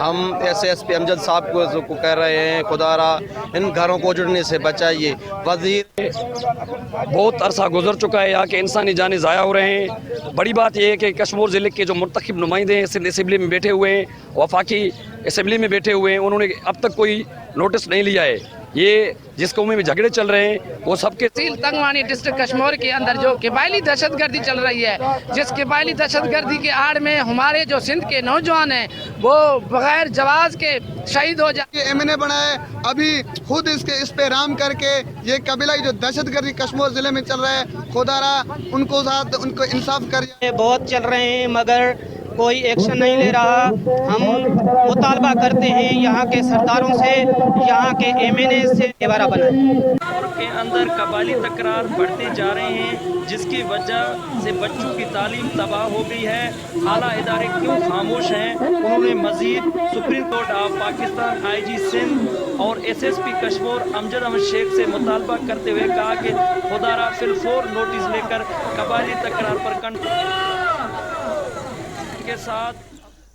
ہم SSP امجد صاحب کو کہہ رہے ہیں خدا را ان گھروں کو اجڑنے سے بچائیے. وزیر بہت عرصہ گزر چکا ہے، یہاں کے انسانی جانیں ضائع ہو رہے ہیں. بڑی بات یہ ہے کہ کشمیر ضلع کے جو مرتکب نمائندے ہیں سندھ اسمبلی میں بیٹھے ہوئے ہیں، وفاقی اسمبلی میں بیٹھے ہوئے ہیں، انہوں نے اب تک کوئی نوٹس نہیں لیا ہے. یہ جس قومی میں جھگڑے چل رہے ہیں وہ سب کے تحصیل تنگوانی ڈسٹرکٹ کشمیر کے اندر جو قبائلی دہشت گردی چل رہی ہے، جس قبائلی دہشت گردی کے آڑ میں ہمارے جو سندھ کے نوجوان ہیں وہ بغیر جواز کے شہید ہو جائے. MNA بنائے ابھی خود اس پہ رام کر کے یہ قبیلائی جو دہشت گردی کشمیر ضلع میں چل رہا ہے، خدا را ان کو انصاف کر. بہت چل رہے ہیں مگر کوئی ایکشن نہیں لے رہا. ہم مطالبہ کرتے ہیں یہاں کے سرداروں سے، یہاں کے MNA سے دوبارہ بنائیں. کے اندر قبائلی تکرار بڑھتے جا رہے ہیں، جس کی وجہ سے بچوں کی تعلیم تباہ ہو گئی ہے. اعلیٰ ادارے کیوں خاموش ہیں؟ انہوں نے مزید supreme court of Pakistan IG Sindh اور SSP کشمیر امجد احمد شیخ سے مطالبہ کرتے ہوئے کہا کہ خدا را فی الفور نوٹس لے کر قبائلی تکرار پر کے ساتھ.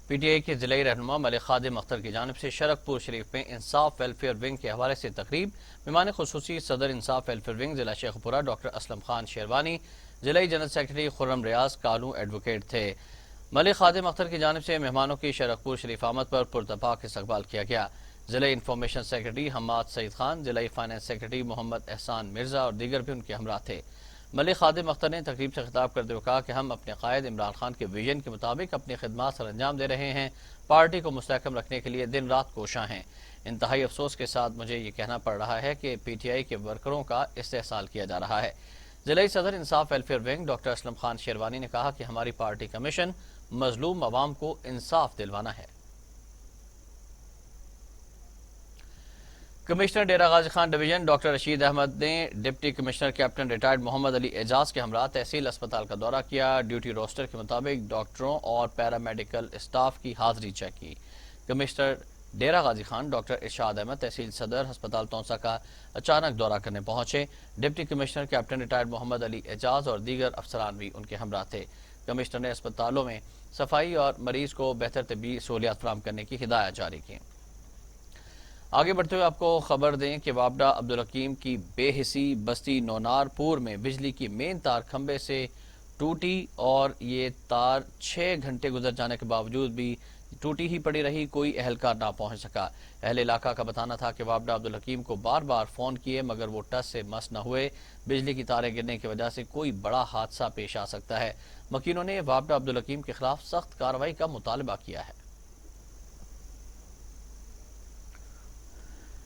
PTI کے ضلعی رہنما ملک خادم اختر کی جانب سے شرک پور شریف میں انصاف ویلفیئر ونگ کے حوالے سے تقریب. مہمان خصوصی صدر انصاف ویلفیئر ونگ ضلع شیخ پورہ ڈاکٹر اسلم خان شیروانی، ضلعی جنرل سیکرٹری خرم ریاض کالو ایڈوکیٹ تھے. ملک خادم اختر کی جانب سے مہمانوں کی شرک پور شریف آمد پر پرتپاک استقبال کیا گیا. ضلعی انفارمیشن سیکرٹری حماد سعید خان، ضلعی فائنانس سیکرٹری محمد احسان مرزا اور دیگر بھی ان کے ہمراہ تھے. ملک خادم اختر نے تقریب سے خطاب کرتے ہوئے کہا کہ ہم اپنے قائد عمران خان کے ویژن کے مطابق اپنی خدمات سر انجام دے رہے ہیں. پارٹی کو مستحکم رکھنے کے لیے دن رات کوشاں ہیں. انتہائی افسوس کے ساتھ مجھے یہ کہنا پڑ رہا ہے کہ PTI کے ورکروں کا استحصال کیا جا رہا ہے. ضلعی صدر انصاف welfare wing doctor Aslam Khan sherwani نے کہا کہ ہماری پارٹی کا مشن مظلوم عوام کو انصاف دلوانا ہے. Commissioner Dera Ghazi Khan division doctor Rashid Ahmad نے ڈپٹی کمشنر کیپٹن ریٹائرڈ محمد علی اعجاز کے ہمراہ تحصیل اسپتال کا دورہ کیا. ڈیوٹی روسٹر کے مطابق ڈاکٹروں اور پیرامیڈیکل اسٹاف کی حاضری چیک کی. کمشنر ڈیرہ غازی خان ڈاکٹر ارشاد احمد تحصیل صدر ہسپتال تونسا کا اچانک دورہ کرنے پہنچے. ڈپٹی کمشنر کیپٹن ریٹائرڈ محمد علی اعجاز اور دیگر افسران بھی ان کے ہمراہ تھے. کمشنر نے اسپتالوں میں صفائی اور مریض کو بہتر طبی سہولیات فراہم کرنے کی ہدایات جاری کی. آگے بڑھتے ہوئے آپ کو خبر دیں کہ وابڈا عبدالحکیم کی بے حسی بستی نونار پور میں بجلی کی مین تار کھمبے سے ٹوٹی اور یہ تار 6 گھنٹے گزر جانے کے باوجود بھی ٹوٹی ہی پڑی رہی. کوئی اہلکار نہ پہنچ سکا. اہل علاقہ کا بتانا تھا کہ وابڈا عبدالحکیم کو بار بار فون کیے مگر وہ ٹس سے مس نہ ہوئے. بجلی کی تاریں گرنے کی وجہ سے کوئی بڑا حادثہ پیش آ سکتا ہے. مکینوں نے وابڈا عبدالحکیم کے خلاف سخت کارروائی کا مطالبہ کیا ہے.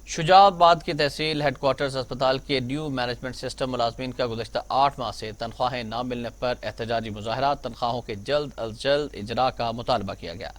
شجاع آباد کی تحصیل ہیڈ کوارٹرز اسپتال کے نیو مینجمنٹ سسٹم ملازمین کا گزشتہ 8 ماہ سے تنخواہیں نہ ملنے پر احتجاجی مظاہرات. تنخواہوں کے جلد از جلد اجرا کا مطالبہ کیا گیا.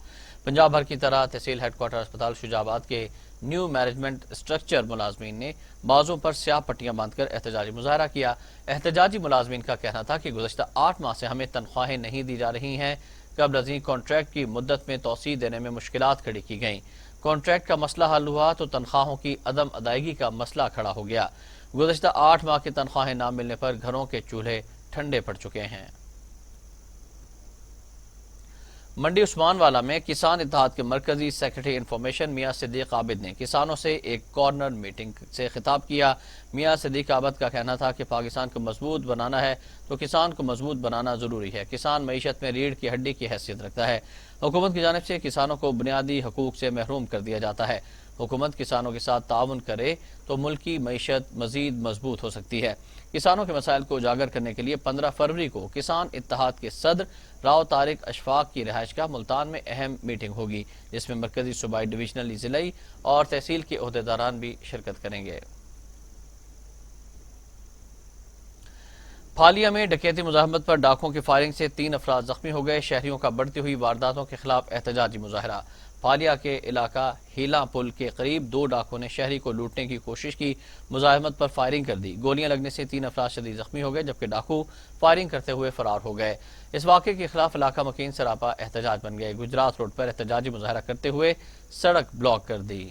پنجاب بھر کی طرح تحصیل ہیڈ کوارٹر اسپتال شجاع آباد کے نیو مینجمنٹ اسٹرکچر ملازمین نے بازوں پر سیاہ پٹیاں باندھ کر احتجاجی مظاہرہ کیا. احتجاجی ملازمین کا کہنا تھا کہ گزشتہ 8 ماہ سے ہمیں تنخواہیں نہیں دی جا رہی ہیں. قبل ازیں کانٹریکٹ کی مدت میں توسیع دینے میں مشکلات کھڑی کی گئیں. کانٹریکٹ کا مسئلہ حل ہوا تو تنخواہوں کی عدم ادائیگی کا مسئلہ کھڑا ہو گیا. گزشتہ 8 ماہ کی تنخواہیں نہ ملنے پر گھروں کے چولہے ٹھنڈے پڑ چکے ہیں. منڈی عثمان والا میں کسان اتحاد کے مرکزی سیکرٹری انفارمیشن میاں صدیق عابد نے کسانوں سے ایک کارنر میٹنگ سے خطاب کیا. میاں صدیق عابد کا کہنا تھا کہ پاکستان کو مضبوط بنانا ہے تو کسان کو مضبوط بنانا ضروری ہے. کسان معیشت میں ریڑھ کی ہڈی کی حیثیت رکھتا ہے. حکومت کی جانب سے کسانوں کو بنیادی حقوق سے محروم کر دیا جاتا ہے. حکومت کسانوں کے ساتھ تعاون کرے تو ملک کی معیشت مزید مضبوط ہو سکتی ہے. کسانوں کے مسائل کو اجاگر کرنے کے لیے 15 فروری کو کسان اتحاد کے صدر راؤ طارق اشفاق کی رہائش گاہ ملتان میں اہم میٹنگ ہوگی جس میں مرکزی صوبائی ڈویژنل ضلعی اور تحصیل کے عہدیداران بھی شرکت کریں گے. پھالیا میں ڈکیتی مزاحمت پر ڈاکوں کی فائرنگ سے 3 افراد زخمی ہو گئے. شہریوں کا بڑھتی ہوئی وارداتوں کے خلاف احتجاجی مظاہرہ. پھالیا کے علاقہ ہیلا پل کے قریب 2 ڈاکوں نے شہری کو لوٹنے کی کوشش کی. مزاحمت پر فائرنگ کر دی. گولیاں لگنے سے 3 افراد شدید زخمی ہو گئے جبکہ ڈاکو فائرنگ کرتے ہوئے فرار ہو گئے. اس واقعے کے خلاف علاقہ مکین سراپا احتجاج بن گئے. گجرات روڈ پر احتجاجی مظاہرہ کرتے ہوئے سڑک بلاک کر دی.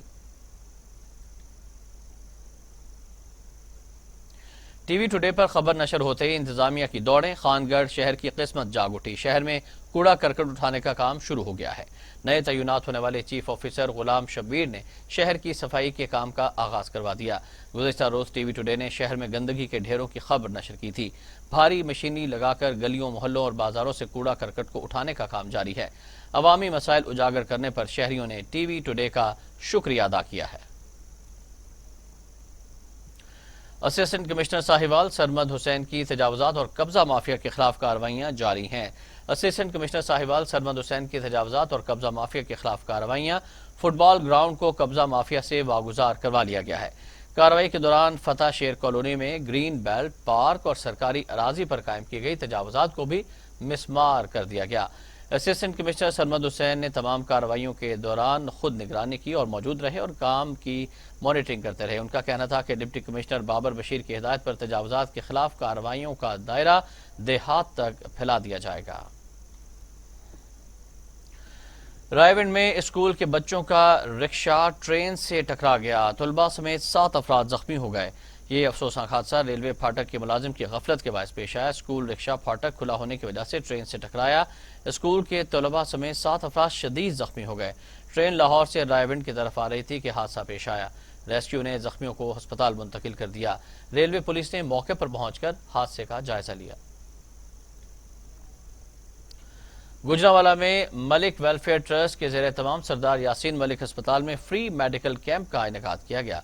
ٹی وی ٹوڈے پر خبر نشر ہوتے ہی انتظامیہ کی دوڑیں، خان گڑھ شہر کی قسمت جاگ اٹھی۔ شہر میں کوڑا کرکٹ اٹھانے کا کام شروع ہو گیا ہے۔ نئے تعینات ہونے والے چیف آفیسر غلام شبیر نے شہر کی صفائی کے کام کا آغاز کروا دیا۔ گزشتہ روز ٹی وی ٹوڈے نے شہر میں گندگی کے ڈھیروں کی خبر نشر کی تھی۔ بھاری مشینری لگا کر گلیوں، محلوں اور بازاروں سے کوڑا کرکٹ کو اٹھانے کا کام جاری ہے۔ عوامی مسائل اجاگر کرنے پر شہریوں نے ٹی وی ٹوڈے کا شکریہ ادا کیا ہے۔ اسسٹنٹ کمشنر ساہیوال سرمد حسین کی تجاوزات اور قبضہ مافیا کے خلاف کارروائیاں جاری ہیں۔ اسسٹنٹ کمشنر ساہیوال سرمد حسین کی تجاوزات اور قبضہ مافیا کے خلاف کارروائیاں، فٹ بال گراؤنڈ کو قبضہ مافیا سے واگزار کروا لیا گیا ہے۔ کارروائی کے دوران فتح شیر کالونی میں گرین بیلٹ پارک اور سرکاری اراضی پر قائم کی گئی تجاوزات کو بھی مسمار کر دیا گیا۔ اسسٹنٹ کمشنر سرمد حسین نے تمام کارروائیوں کے دوران خود نگرانی کی اور موجود رہے اور کام کی مانیٹرنگ کرتے رہے۔ ان کا کہنا تھا کہ ڈپٹی کمشنر بابر بشیر کی ہدایت پر تجاوزات کے خلاف کارروائیوں کا دائرہ دیہات تک پھیلا دیا جائے گا۔ رائے ونڈ میں اسکول کے بچوں کا رکشہ ٹرین سے ٹکرا گیا، طلباء سمیت 7 افراد زخمی ہو گئے۔ یہ افسوسناک حادثہ ریلوے پھاٹک کے ملازم کی غفلت کے باعث پیش آیا۔ اسکول رکشہ پھاٹک کھلا ہونے کی وجہ سے ٹرین سے ٹکرایا۔ اسکول کے طلباء سمیت 7 افراد شدید زخمی ہو گئے۔ ٹرین لاہور سے رائے ونڈ کی طرف آ رہی تھی کہ حادثہ پیش آیا۔ ریسکیو نے زخمیوں کو ہسپتال منتقل کر دیا۔ ریلوے پولیس نے موقع پر پہنچ کر حادثے کا جائزہ لیا۔ گجرانوالہ میں ملک ویلفیئر ٹرسٹ کے زیر اہتمام سردار یاسین ملک ہسپتال میں فری میڈیکل کیمپ کا انعقاد کیا گیا۔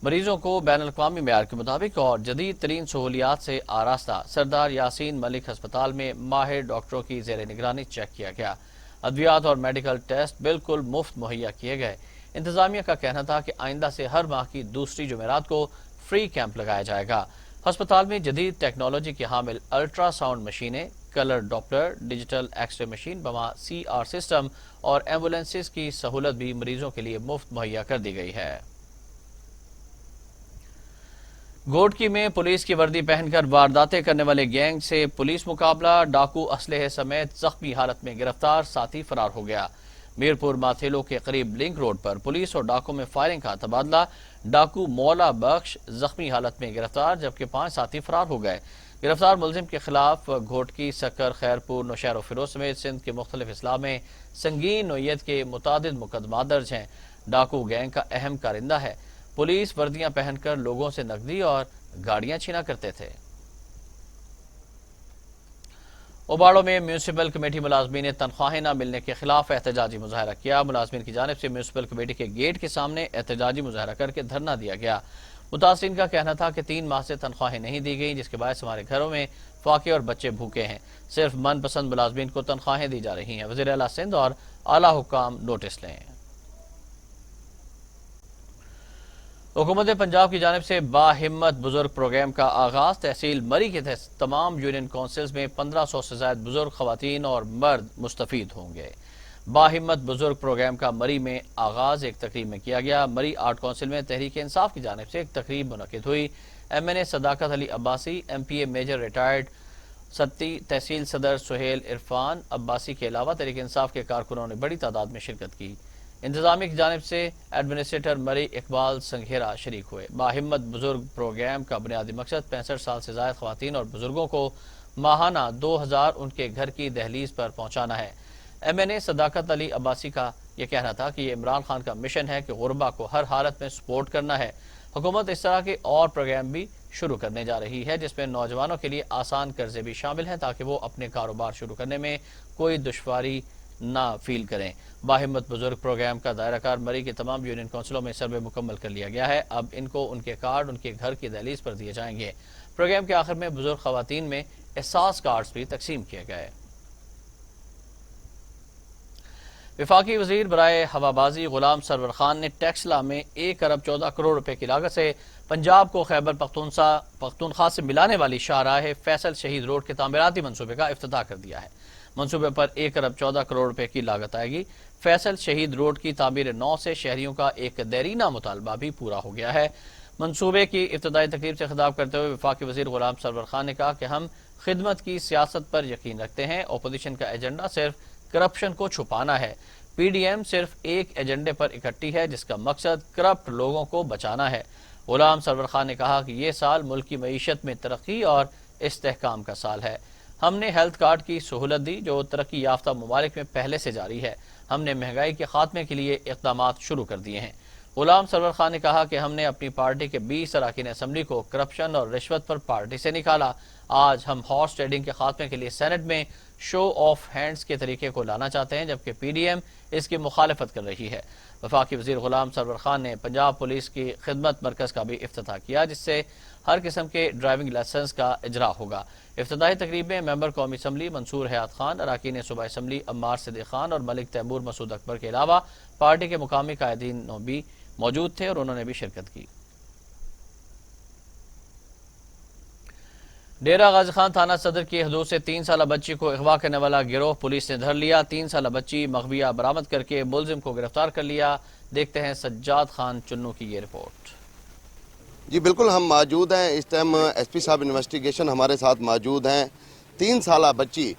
مریضوں کو بین الاقوامی معیار کے مطابق اور جدید ترین سہولیات سے آراستہ سردار یاسین ملک ہسپتال میں ماہر ڈاکٹروں کی زیر نگرانی چیک کیا گیا۔ ادویات اور میڈیکل ٹیسٹ بالکل مفت مہیا کیے گئے۔ انتظامیہ کا کہنا تھا کہ آئندہ سے ہر ماہ کی دوسری جمعرات کو فری کیمپ لگایا جائے گا۔ ہسپتال میں جدید ٹیکنالوجی کی حامل الٹرا ساؤنڈ مشینیں، colour Doppler, digital X ray machine, بما CR سسٹم اور ایمبولینسز کی سہولت بھی مریضوں کے لیے مفت مہیا کر دی گئی ہے۔ گوٹکی میں پولیس کی وردی پہن کر وارداتیں کرنے والے گینگ سے پولیس مقابلہ، ڈاکو اسلحے سمیت زخمی حالت میں گرفتار، ساتھی فرار ہو گیا۔ میرپور ماتھیلو کے قریب لنک روڈ پر پولیس اور ڈاکو میں فائرنگ کا تبادلہ، ڈاکو مولا بخش زخمی حالت میں گرفتار جبکہ 5 ساتھی فرار ہو گئے۔ گرفتار ملزم کے خلاف گھوٹکی، سکر، خیرپور، نوشہر و فیروز سمیت سندھ کے مختلف اضلاع میں سنگین نوعیت کے متعدد مقدمات درج ہیں۔ ڈاکو گینگ کا اہم کارندہ ہے۔ پولیس وردیاں پہن کر لوگوں سے نقدی اور گاڑیاں چھینا کرتے تھے۔ اوباڑوں میں میونسپل کمیٹی ملازمین نے تنخواہیں نہ ملنے کے خلاف احتجاجی مظاہرہ کیا۔ ملازمین کی جانب سے میونسپل کمیٹی کے گیٹ کے سامنے احتجاجی مظاہرہ کر کے دھرنا دیا گیا۔ متاثرین کا کہنا تھا کہ 3 ماہ سے تنخواہیں نہیں دی گئیں، جس کے باعث ہمارے گھروں میں فاقے اور بچے بھوکے ہیں۔ صرف من پسند ملازمین کو تنخواہیں دی جا رہی ہیں۔ وزیر اعلیٰ سندھ اور اعلیٰ حکام نوٹس لیں۔ حکومت پنجاب کی جانب سے باہمت بزرگ پروگرام کا آغاز، تحصیل مری کے تمام یونین کونسلز میں 1500 سے زائد بزرگ خواتین اور مرد مستفید ہوں گے۔ باہمت بزرگ پروگرام کا مری میں آغاز ایک تقریب میں کیا گیا۔ مری آرٹ کونسل میں تحریک انصاف کی جانب سے ایک تقریب منعقد ہوئی۔ MNA صداقت علی عباسی، MPA میجر ریٹائرڈ ستی، تحصیل صدر سہیل عرفان عباسی کے علاوہ تحریک انصاف کے کارکنوں نے بڑی تعداد میں شرکت کی۔ انتظامیہ کی جانب سے ایڈمنسٹریٹر مری اقبال سنگھیرا شریک ہوئے۔ باہمت بزرگ پروگرام کا بنیادی مقصد 65 سال سے زائد خواتین اور بزرگوں کو ماہانہ 2000 ان کے گھر کی دہلیز پر پہنچانا ہے۔ MNA صداقت علی عباسی کا یہ کہنا تھا کہ یہ عمران خان کا مشن ہے کہ غربا کو ہر حالت میں سپورٹ کرنا ہے۔ حکومت اس طرح کے اور پروگرام بھی شروع کرنے جا رہی ہے جس میں نوجوانوں کے لیے آسان قرضے بھی شامل ہیں تاکہ وہ اپنے کاروبار شروع کرنے میں کوئی دشواری نہ فیل کریں۔ باہمت بزرگ پروگرام کا دائرہ کار مری کے تمام یونین کونسلوں میں سروے مکمل کر لیا گیا ہے۔ اب ان کو ان کے کارڈ ان کے گھر کی دہلیز پر دیے جائیں گے۔ پروگرام کے آخر میں بزرگ خواتین میں احساس کارڈز بھی تقسیم کیے گئے۔ وفاقی وزیر برائے ہوابازی غلام سرور خان نے ٹیکس لا میں 1 ارب 14 کروڑ روپے کی لاگت سے پنجاب کو خیبر پختونخوا سے ملانے والی شاہراہ فیصل شہید روڈ کے تعمیراتی منصوبے کا افتتاح کر دیا ہے۔ منصوبے پر 1 ارب 14 کروڑ روپے کی لاگت آئے گی۔ فیصل شہید روڈ کی تعمیر 9 سے شہریوں کا ایک دیرینہ مطالبہ بھی پورا ہو گیا ہے۔ منصوبے کی ابتدائی تقریب سے خطاب کرتے ہوئے وفاقی وزیر غلام سرور خان نے کہا کہ ہم خدمت کی سیاست پر یقین رکھتے ہیں۔ اپوزیشن کا ایجنڈا صرف کرپشن کو چھپانا ہے۔ PDM صرف ایک ایجنڈے پر اکٹھی ہے جس کا مقصد کرپٹ لوگوں کو بچانا ہے۔ غلام سرور خان نے کہا کہ یہ سال ملک کی معیشت میں ترقی اور استحکام کا سال ہے۔ ہم نے ہیلتھ کارڈ کی سہولت دی جو ترقی یافتہ ممالک میں پہلے سے جاری ہے۔ ہم نے مہنگائی کے خاتمے کے لیے اقدامات شروع کر دیے ہیں۔ غلام سرور خان نے کہا کہ ہم نے اپنی پارٹی کے 20 اراکین اسمبلی کو کرپشن اور رشوت پر پارٹی سے نکالا۔ آج ہم ہارس ٹریڈنگ کے خاتمے کے لیے سینٹ میں شو آف ہینڈز کے طریقے کو لانا چاہتے ہیں، جبکہ پی ڈی ایم اس کی مخالفت کر رہی ہے۔ وفاقی وزیر غلام سرور خان نے پنجاب پولیس کی خدمت مرکز کا بھی افتتاح کیا، جس سے ہر قسم کے ڈرائیونگ لائسنس کا اجرا ہوگا۔ افتتاحی تقریب میں ممبر قومی اسمبلی منصور حیات خان، اراکین صوبائی اسمبلی عمار صدیق خان اور ملک تیمور مسعود اکبر کے علاوہ پارٹی کے مقامی قائدین بھی موجود تھے اور انہوں نے بھی شرکت کی۔ ڈیرہ غازی خان تھانہ صدر کی حدود سے 3 سالہ بچی کو اغوا کرنے والا گروہ پولیس نے دھر لیا۔ 3 سالہ بچی مغویہ برآمد کر کے ملزم کو گرفتار کر لیا۔ دیکھتے ہیں سجاد خان چنو کی یہ رپورٹ۔ جی بالکل، ہم موجود ہیں اس ٹائم، ایس پی صاحب انویسٹیگیشن ہمارے ساتھ موجود ہیں۔ 3 سالہ بچی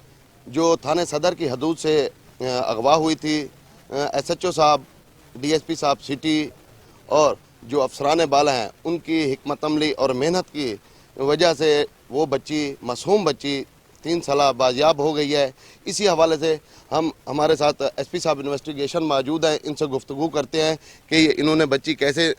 جو تھانہ صدر کی حدود سے اغوا ہوئی تھی، ایس ایچ او صاحب، ڈی ایس پی صاحب سٹی اور جو افسران بالا ہیں ان کی حکمت عملی اور محنت کی وجہ سے وہ بچی، معصوم بچی 3 سالہ بازیاب ہو گئی ہے۔ اسی حوالے سے ہمارے ساتھ ایس پی صاحب انویسٹیگیشن موجود ہیں، ان سے گفتگو کرتے ہیں کہ انہوں نے بچی کیسے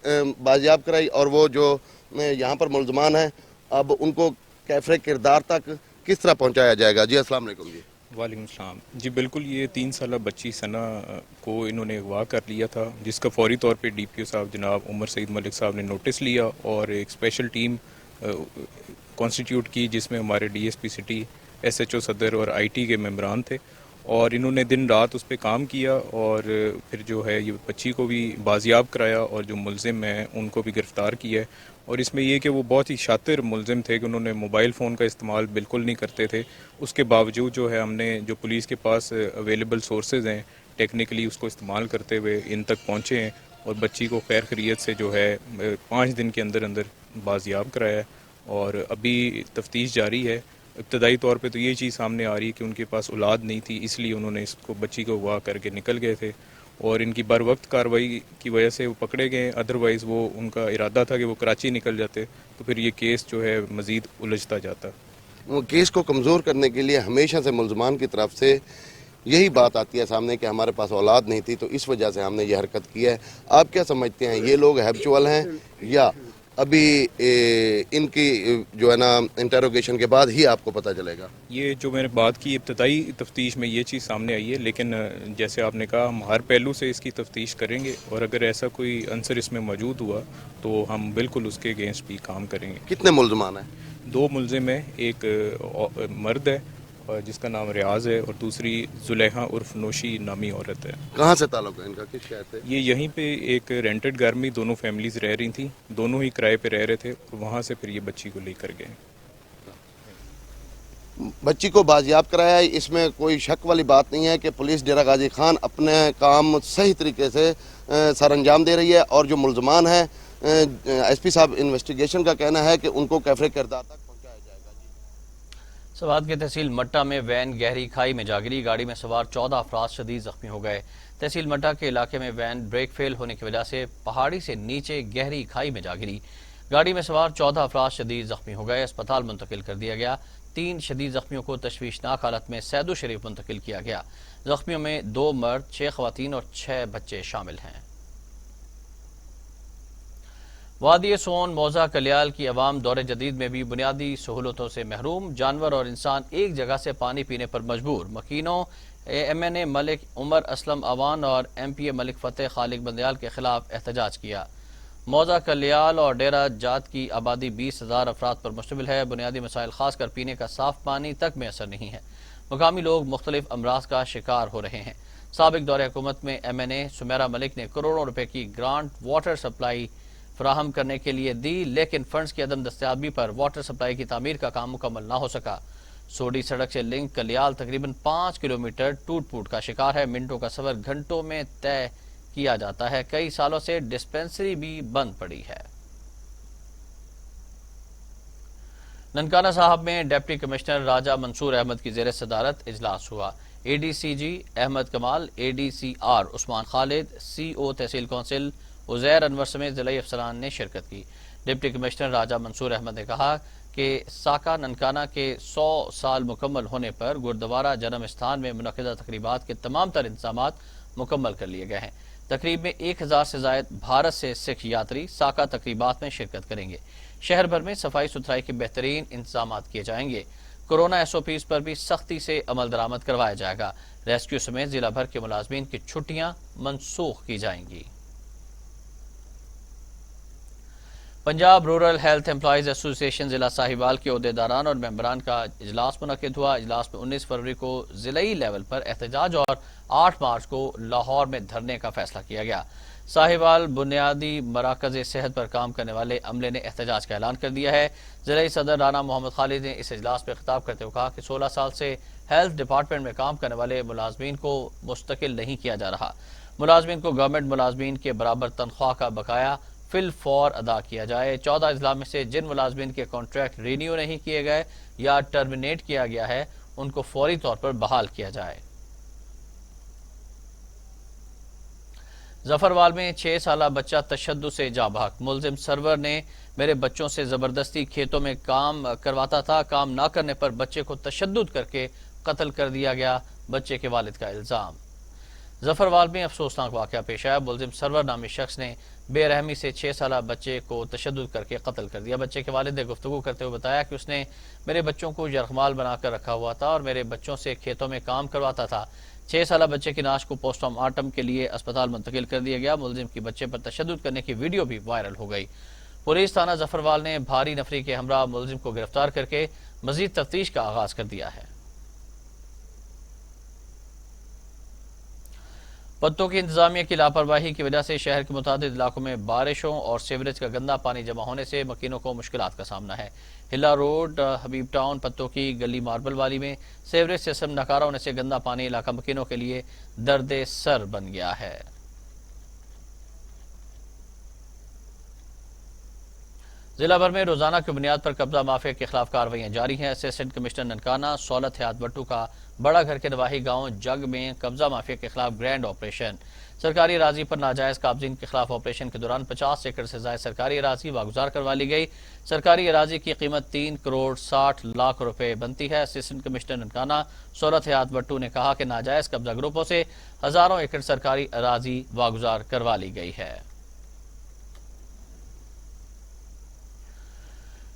بازیاب کرائی اور وہ جو یہاں پر ملزمان ہیں اب ان کو کیفر کردار تک کس طرح پہنچایا جائے گا۔ جی السلام علیکم۔ جی وعلیکم السلام۔ جی بالکل، یہ 3 سالہ بچی ثنا کو انہوں نے اغوا کر لیا تھا، جس کا فوری طور پہ ڈی پی او صاحب جناب عمر سعید ملک صاحب نے نوٹس لیا اور ایک اسپیشل ٹیم کانسٹیٹیوٹ کی، جس میں ہمارے D S P city, S H O صدر اور آئی ٹی کے ممبران تھے، اور انہوں نے دن رات اس پہ کام کیا اور پھر جو ہے یہ بچی کو بھی بازیاب کرایا اور جو ملزم ہیں ان کو بھی گرفتار کیا ہے۔ اور اس میں یہ کہ وہ بہت ہی شاطر ملزم تھے کہ انہوں نے موبائل فون کا استعمال بالکل نہیں کرتے تھے۔ اس کے باوجود جو ہے ہم نے جو پولیس کے پاس اویلیبل سورسز ہیں ٹیکنیکلی اس کو استعمال کرتے ہوئے ان تک پہنچے ہیں اور بچی کو خیر خیریت سے جو ہے 5 دن کے اندر اندر بازیاب کرایا ہے اور ابھی تفتیش جاری ہے۔ ابتدائی طور پہ تو یہ چیز سامنے آ رہی ہے کہ ان کے پاس اولاد نہیں تھی، اس لیے انہوں نے اس کو بچی کو اغوا کر کے نکل گئے تھے اور ان کی بر وقت کارروائی کی وجہ سے وہ پکڑے گئے۔ ادروائز وہ ان کا ارادہ تھا کہ وہ کراچی نکل جاتے تو پھر یہ کیس جو ہے مزید الجھتا جاتا۔ وہ کیس کو کمزور کرنے کے لیے ہمیشہ سے ملزمان کی طرف سے یہی بات آتی ہے سامنے کہ ہمارے پاس اولاد نہیں تھی تو اس وجہ سے ہم نے یہ حرکت کی ہے۔ آپ کیا سمجھتے ہیں، یہ لوگ ہیبچول ہیں یا ابھی ان کی جو ہے نا انٹروگیشن کے بعد ہی آپ کو پتہ چلے گا؟ یہ جو میں نے بات کی ابتدائی تفتیش میں یہ چیز سامنے آئی ہے، لیکن جیسے آپ نے کہا ہم ہر پہلو سے اس کی تفتیش کریں گے اور اگر ایسا کوئی عنصر اس میں موجود ہوا تو ہم بالکل اس کے اگینسٹ بھی کام کریں گے۔ کتنے ملزمان ہیں؟ 2 ملزم ہیں، ایک مرد ہے جس کا نام ریاض ہے اور دوسری زلیخا عرف نوشی نامی عورت ہے۔ کہاں سے تعلق ہے ان کا، کس شہر سے؟ یہ یہیں پہ ایک رینٹڈ گھر میں دونوں فیملیز رہ رہی تھیں، دونوں ہی کرائے پہ رہ رہے تھے اور وہاں سے پھر یہ بچی کو لے کر گئے۔ بچی کو بازیاب کرایا ہے، اس میں کوئی شک والی بات نہیں ہے کہ پولیس ڈیرہ غازی خان اپنے کام صحیح طریقے سے سر انجام دے رہی ہے اور جو ملزمان ہیں ایس پی صاحب انویسٹیگیشن کا کہنا ہے کہ ان کو کیفر کردار تک پہنچایا جائے گا۔ سوات کے تحصیل مٹا میں وین گہری کھائی میں جا گری، گاڑی میں سوار 14 افراد شدید زخمی ہو گئے۔ تحصیل مٹا کے علاقے میں وین بریک فیل ہونے کی وجہ سے پہاڑی سے نیچے گہری کھائی میں جا گری، گاڑی میں سوار 14 افراد شدید زخمی ہو گئے، اسپتال منتقل کر دیا گیا۔ 3 شدید زخمیوں کو تشویشناک حالت میں سیدو شریف منتقل کیا گیا۔ زخمیوں میں 2 مرد، 6 خواتین اور 6 بچے شامل ہیں۔ وادی سون موضع کلیال کی عوام دور جدید میں بھی بنیادی سہولتوں سے محروم، جانور اور انسان ایک جگہ سے پانی پینے پر مجبور۔ مکینوں ایم این اے ملک عمر اسلم اوان اور ایم پی اے ملک فتح خالق بندیال کے خلاف احتجاج کیا۔ موضع کلیال اور ڈیرہ جات کی آبادی 20,000 افراد پر مشتمل ہے، بنیادی مسائل خاص کر پینے کا صاف پانی تک میسر نہیں ہے، مقامی لوگ مختلف امراض کا شکار ہو رہے ہیں۔ سابق دور حکومت میں ایم این اے سمیرہ ملک نے کروڑوں روپے کی گرانٹ واٹر سپلائی فراہم کرنے کے لیے دی، لیکن فنڈز کی عدم دستیابی پر واٹر سپلائی کی تعمیر کا کام مکمل نہ ہو سکا۔ سوڈی سڑک سے لنک کلیال تقریباً 5 کلومیٹر ٹوٹ پھوٹ کا شکار ہے، منٹوں کا سفر گھنٹوں میں طے کیا جاتا ہے۔ کئی سالوں سے ڈسپنسری بھی بند پڑی ہے۔ ننکانہ صاحب میں ڈپٹی کمشنر راجہ منصور احمد کی زیر صدارت اجلاس ہوا۔ اے ڈی سی جی احمد کمال، اے ڈی سی آر عثمان خالد، سی او تحصیل کونسل عزیر انور سمیت ضلعی افسران نے شرکت کی۔ ڈپٹی کمشنر راجہ منصور احمد نے کہا کہ ساکا ننکانہ کے 100 سال مکمل ہونے پر گردوارہ جنم استھان میں منعقدہ تقریبات کے تمام تر انتظامات مکمل کر لیے گئے ہیں۔ تقریب میں 1000 سے زائد بھارت سے سکھ یاتری ساکا تقریبات میں شرکت کریں گے۔ شہر بھر میں صفائی ستھرائی کے بہترین انتظامات کیے جائیں گے۔ کورونا SOPs پر بھی سختی سے عمل درآمد کروایا جائے گا۔ ریسکیو سمیت ضلع بھر کے ملازمین کی چھٹیاں منسوخ کی جائیں گی۔ پنجاب رورل ہیلتھ امپلائیز ایسوسی ایشن ضلع ساہیوال کے عہدیداران اور ممبران کا اجلاس منعقد ہوا۔ اجلاس میں 19 فروری کو ضلعی لیول پر احتجاج اور 8 مارچ کو لاہور میں دھرنے کا فیصلہ کیا گیا۔ ساہیوال بنیادی مراکز صحت پر کام کرنے والے عملے نے احتجاج کا اعلان کر دیا ہے۔ ضلعی صدر رانا محمد خالد نے اس اجلاس میں خطاب کرتے ہوئے کہا کہ 16 سال سے ہیلتھ ڈپارٹمنٹ میں کام کرنے والے ملازمین کو مستقل نہیں کیا جا رہا۔ ملازمین کو گورنمنٹ ملازمین کے برابر تنخواہ کا بقایا فی الفور ادا کیا جائے۔ 14 اضلاع میں سے جن ملازمین کے کانٹریکٹ رینیو نہیں کیے گئے یا ٹرمینیٹ کیا گیا ہے ان کو فوری طور پر بحال کیا جائے۔ ظفروال میں 6 سالہ بچہ تشدد سے جاں بحق۔ ملزم سرور نے میرے بچوں سے زبردستی کھیتوں میں کام کرواتا تھا، کام نہ کرنے پر بچے کو تشدد کر کے قتل کر دیا گیا، بچے کے والد کا الزام۔ ظفروال میں افسوسناک واقعہ پیش آیا۔ ملزم سرور نامی شخص نے بے رحمی سے 6 سالہ بچے کو تشدد کر کے قتل کر دیا۔ بچے کے والد نے گفتگو کرتے ہوئے بتایا کہ اس نے میرے بچوں کو یرغمال بنا کر رکھا ہوا تھا اور میرے بچوں سے کھیتوں میں کام کرواتا تھا۔ 6 سالہ بچے کی نعش کو پوسٹ مارٹم کے لیے اسپتال منتقل کر دیا گیا۔ ملزم کی بچے پر تشدد کرنے کی ویڈیو بھی وائرل ہو گئی۔ پولیس تھانہ ظفروال نے بھاری نفری کے ہمراہ ملزم کو گرفتار کر کے مزید تفتیش کا آغاز کر دیا ہے۔ پتوں کی انتظامیہ کی لاپرواہی کی وجہ سے شہر کے متعدد علاقوں میں بارشوں اور سیوریج کا گندا پانی جمع ہونے سے مکینوں کو مشکلات کا سامنا ہے۔ ہلا روڈ، حبیب ٹاؤن، پتوں کی گلی ماربل والی میں سیوریج سسٹم ناکارہ ہونے سے گندا پانی علاقہ مکینوں کے لیے درد سر بن گیا ہے۔ ضلع بھر میں روزانہ کی بنیاد پر قبضہ مافیا کے خلاف کارروائیاں جاری ہیں۔ اسسٹنٹ کمشنر ننکانہ سولت حیات بٹو کا بڑا گھر کے نواحی گاؤں جگ میں قبضہ مافیا کے خلاف گرینڈ آپریشن۔ سرکاری اراضی پر ناجائز قابضین کے خلاف آپریشن کے دوران 50 ایکڑ سے زائد سرکاری اراضی واگزار کروا لی گئی۔ سرکاری اراضی کی قیمت 3 کروڑ 60 لاکھ روپے بنتی ہے۔ اسسٹنٹ کمشنر ننکانہ سولت حیات بٹو نے کہا کہ ناجائز قبضہ گروپوں سے ہزاروں ایکڑ سرکاری اراضی واگزار کروا لی گئی ہے۔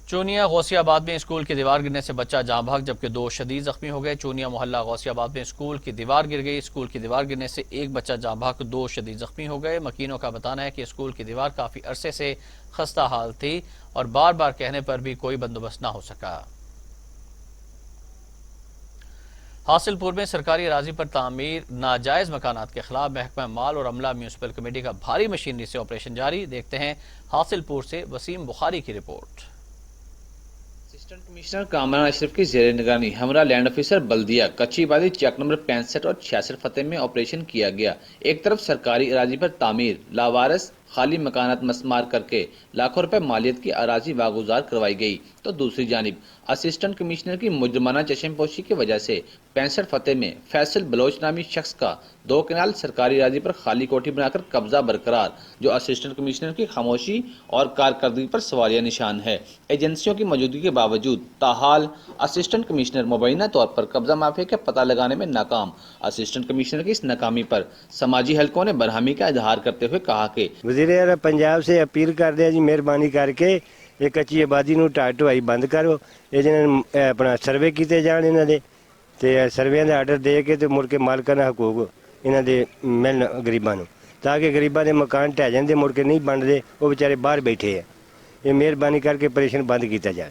چونیا غوثیہ آباد میں اسکول کی دیوار گرنے سے بچہ جاں بحق جبکہ 2 شدید زخمی ہو گئے۔ چونیا محلہ غوثیہ آباد میں اسکول کی دیوار گر گئی۔ اسکول کی دیوار گرنے سے ایک بچہ جاں بحق، 2 شدید زخمی ہو گئے۔ مکینوں کا بتانا ہے کہ اسکول کی دیوار کافی عرصے سے خستہ حال تھی اور بار بار کہنے پر بھی کوئی بندوبست نہ ہو سکا۔ حاصل پور میں سرکاری اراضی پر تعمیر ناجائز مکانات کے خلاف محکمہ مال اور عملہ میونسپل کمیٹی کا بھاری مشینری سے آپریشن جاری۔ دیکھتے ہیں حاصل پور سے وسیم بخاری کی رپورٹ۔ اسسٹنٹ کمشنر کامران اشرف کی زیر نگرانی ہمراہ لینڈ آفیسر بلدیہ کچی بازی چیک نمبر 65 اور 66 فتح میں آپریشن کیا گیا۔ ایک طرف سرکاری اراضی پر تعمیر لاوارث خالی مکانات مسمار کر کے لاکھوں روپے مالیت کی اراضی واگزار کروائی گئی تو دوسری جانب اسسٹنٹ کمشنر کی مجرمانہ چشم پوشی کی وجہ سے 65 فتح میں فیصل بلوچ نامی شخص کا 2 کنال سرکاری اراضی پر خالی کوٹھی بنا کر قبضہ برقرار، جو اسسٹنٹ کمشنر کی خاموشی اور کارکردگی پر سوالیہ نشان ہے۔ ایجنسیوں کی موجودگی کے باوجود تاحال اسسٹنٹ کمشنر مبینہ طور پر قبضہ مافیا کا پتہ لگانے میں ناکام۔ اسسٹنٹ کمشنر کی اس ناکامی پر سماجی حلقوں نے برہمی کا اظہار کرتے ہوئے کہا کہ وزیر اعلیٰ پنجاب سے اپیل کر دیا جی مہربانی کر کے یہ کچی آبادی نو ਢਾਹ ਢੁਆਈ ਬੰਦ ਕਰੋ। ਇਹ ਜਿਹਨਾਂ ਆਪਣਾ ਸਰਵੇ ਕੀਤੇ ਜਾਣ ਇਹਨਾਂ ਦੇ ਤੇ ਸਰਵੇਆਂ ਦੇ ਆਰਡਰ ਦੇ ਕੇ ਤੇ ਮੁੜ ਕੇ ਮਾਲਕਾਂ ਦਾ ਹਕੂਕ ਇਹਨਾਂ ਦੇ ਮਿਲਣ ਗਰੀਬਾਂ ਨੂੰ, ਤਾਂ ਕਿ ਗਰੀਬਾਂ ਦੇ ਮਕਾਨ ਢਹਿ ਜਾਂਦੇ ਮੁੜ ਕੇ ਨਹੀਂ ਬਣਦੇ, ਉਹ ਵਿਚਾਰੇ ਬਾਹਰ ਬੈਠੇ ਆ। ਇਹ ਮਿਹਰਬਾਨੀ ਕਰਕੇ ਆਪਰੇਸ਼ਨ ਬੰਦ ਕੀਤਾ ਜਾਏ।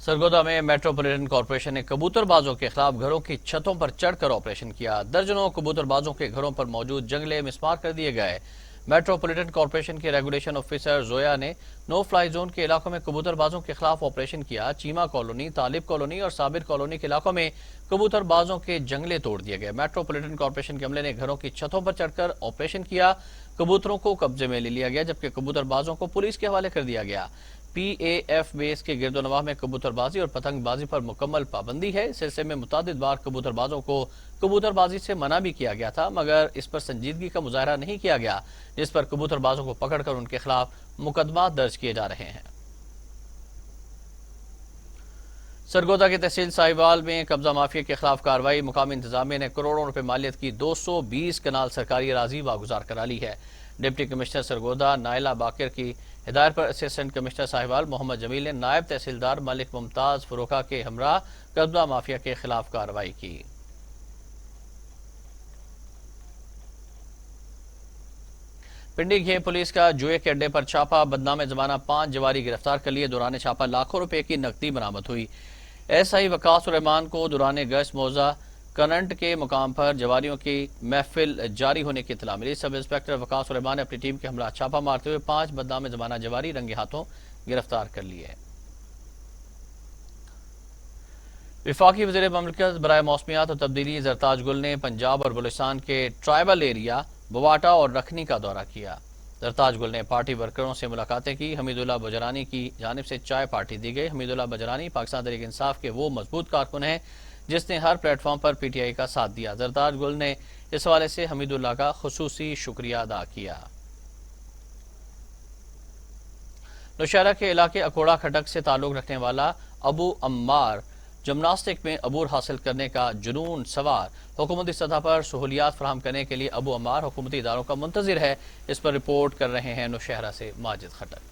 سرگودا میں میٹروپولیٹن کارپوریشن نے کبوتر بازوں کے خلاف گھروں کی چھتوں پر چڑھ کر آپریشن کیا۔ درجنوں کبوتر بازوں کے گھروں پر موجود جنگلے مسمار کر دیے گئے۔ میٹروپولیٹن کارپوریشن کے ریگولیشن آفیسر زویا نے نو فلائی زون کے علاقوں میں کبوتر بازوں کے خلاف آپریشن کیا۔ چیما کالونی، طالب کالونی اور صابر کالونی کے علاقوں میں کبوتر بازوں کے جنگلے توڑ دیے گئے۔ میٹروپولیٹن کارپوریشن کے عملے نے گھروں کی چھتوں پر چڑھ کر آپریشن کیا۔ کبوتروں کو قبضے میں لے لیا گیا جبکہ کبوتر بازوں کو پولیس کے حوالے کر دیا گیا۔ PAF بیس کے گرد و نواح میں کبوتر بازی اور پتنگ بازی پر مکمل پابندی ہے۔ اس سلسلے میں متعدد بار کبوتر بازوں کو کبوتر بازی سے منع بھی کیا گیا تھا، مگر اس پر سنجیدگی کا مظاہرہ نہیں کیا گیا، جس پر کبوتر بازوں کو پکڑ کر ان کے خلاف مقدمات درج کیے جا رہے ہیں۔ سرگودا کے تحصیل ساہیوال میں قبضہ مافیا کے خلاف کارروائی۔ مقامی انتظامیہ نے کروڑوں روپے مالیت کی 220 کنال سرکاری اراضی واگزار کرا لی ہے۔ ڈپٹی کمشنر سرگودا نائلہ باقر کی ہدایت پر اسسٹنٹ کمشنر ساہیوال محمد جمیل نے نائب تحصیلدار ملک ممتاز فروخہ کے ہمراہ قبضہ مافیا کے خلاف کارروائی کی۔ پنڈی گھے پولیس کا جوئے کے اڈے پر چھاپا، بدنام زمانہ 5 جواری گرفتار کر لیے۔ دوران چھاپا لاکھوں روپے کی نقدی برآمد ہوئی۔ SI وقاص الرحمان کو دوران گشت موضع کرنٹ کے مقام پر جواریوں کی محفل جاری ہونے کی اطلاع ملی۔ سب انسپکٹر وقاص الرحمان نے اپنی ٹیم کے ہمراہ چھاپا مارتے ہوئے 5 بدنام زمانہ جواری رنگے ہاتھوں گرفتار کر لیے۔ وفاقی وزیر مملکت برائے موسمیات اور تبدیلی زرتاج گل نے پنجاب اور بلوچستان کے ٹرائبل ایریا بواٹا اور رکھنی کا دورہ کیا۔ زرتاج گل نے پارٹی ورکروں سے ملاقاتیں کی۔ حمید اللہ بجرانی کی جانب سے چائے پارٹی دی گئی۔ حمید اللہ بجرانی پاکستان تحریک انصاف کے وہ مضبوط کارکن ہیں جس نے ہر پلیٹ فارم پر PTI کا ساتھ دیا۔ زرتاج گل نے اس حوالے سے حمید اللہ کا خصوصی شکریہ ادا کیا۔ نوشہرہ کے علاقے اکوڑا کھٹک سے تعلق رکھنے والا ابو عمار جمناسٹک میں عبور حاصل کرنے کا جنون سوار، حکومتی سطح پر سہولیات فراہم کرنے کے لیے ابو عمار حکومتی اداروں کا منتظر ہے۔ اس پر رپورٹ کر رہے ہیں نوشہرہ سے ماجد خٹک۔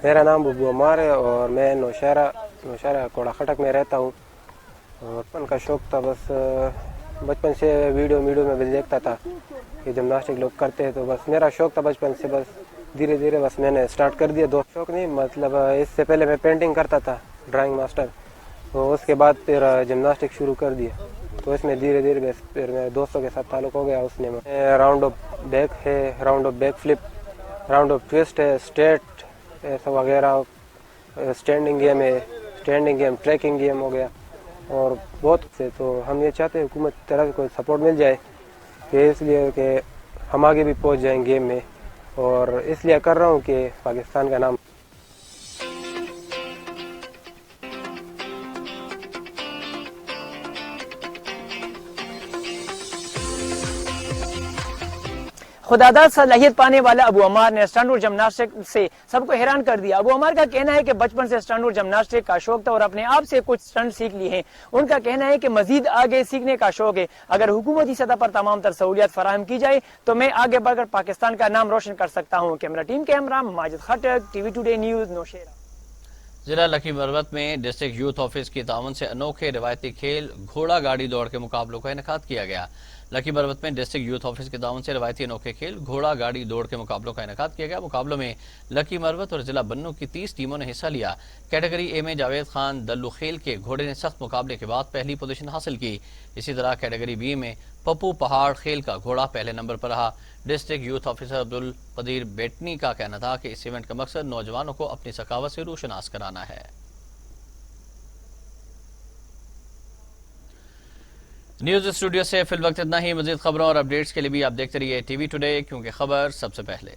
میرا نام ابو عمار ہے اور میں نوشہرہ کوڑا خٹک میں رہتا ہوں۔ اور فن کا شوق تھا، بس بچپن سے ویڈیو میں بھی دیکھتا تھا کہ جمناسٹک لوگ کرتے ہیں، تو بس میرا شوق تھا بچپن سے، بس دھیرے دھیرے بس میں نے اسٹارٹ کر دیا۔ دو شوق نہیں، مطلب اس سے پہلے میں پینٹنگ کرتا تھا، ڈرائنگ ماسٹر، تو اس کے بعد پھر جمناسٹک شروع کر دیا، تو اس میں دھیرے دھیرے بس پھر میرے دوستوں کے ساتھ تعلق ہو گیا۔ اس نے راؤنڈ آف بیک ہے، round off back flip, round off toast ہے، اسٹیٹ ایسا وغیرہ، اسٹینڈنگ گیم ہے، اسٹینڈنگ گیم، ٹریکنگ گیم ہو گیا اور بہت سے۔ تو ہم یہ چاہتے ہیں حکومت کی طرف سے کوئی سپورٹ مل جائے، کہ اس لیے کہ ہم آگے بھی پہنچ جائیں گیم میں، اور اس لیے کر رہا ہوں کہ پاکستان کا نام خداداد صلاحیت پانے والا ابو عمار نے اسٹنٹ اور جمناسٹک سے سب کو حیران کر دیا۔ ابو عمار کا کہنا ہے کہ بچپن سے اسٹنٹ اور جمناسٹک کا شوق تھا اور اپنے آپ سے کچھ اسٹنٹ سیکھ لیے ہیں۔ ان کا کہنا ہے کہ مزید آگے سیکھنے کا شوق ہے۔ اگر حکومتی سطح پر تمام تر سہولیات فراہم کی جائے تو میں آگے بڑھ کر پاکستان کا نام روشن کر سکتا ہوں۔ کیمرہ ٹیم کے ہمراہ Majid Khattak, TV today news, Nowshera. ضلع لکی مروت میں ڈسٹرکٹ یوتھ آفس کی تعاون سے انوکھے روایتی کھیل گھوڑا گاڑی دوڑ کے مقابلوں کا انعقاد کیا گیا۔ لکی مروت میں ڈسٹرکٹ یوتھ آفس کے تعاون سے روایتی انوکھے کھیل گھوڑا گاڑی دوڑ کے مقابلوں کا انعقاد کیا گیا۔ مقابلوں میں لکی مروت اور ضلع بنوں کی 30 ٹیموں نے حصہ لیا۔ کیٹیگری اے میں جاوید خان دلو خیل کے گھوڑے نے سخت مقابلے کے بعد پہلی پوزیشن حاصل کی۔ اسی طرح کیٹیگری بی میں پپو پہاڑ خیل کا گھوڑا پہلے نمبر پر رہا۔ District youth officer Abdul Qadeer Bettani کا کہنا تھا کہ اس ایونٹ کا مقصد نوجوانوں کو اپنی ثقافت سے روشناس کرانا ہے۔ نیوز اسٹوڈیو سے فی الوقت اتنا ہی۔ مزید خبروں اور اپڈیٹس کے لیے بھی آپ دیکھتے رہیے TV ٹوڈے، کیونکہ خبر سب سے پہلے۔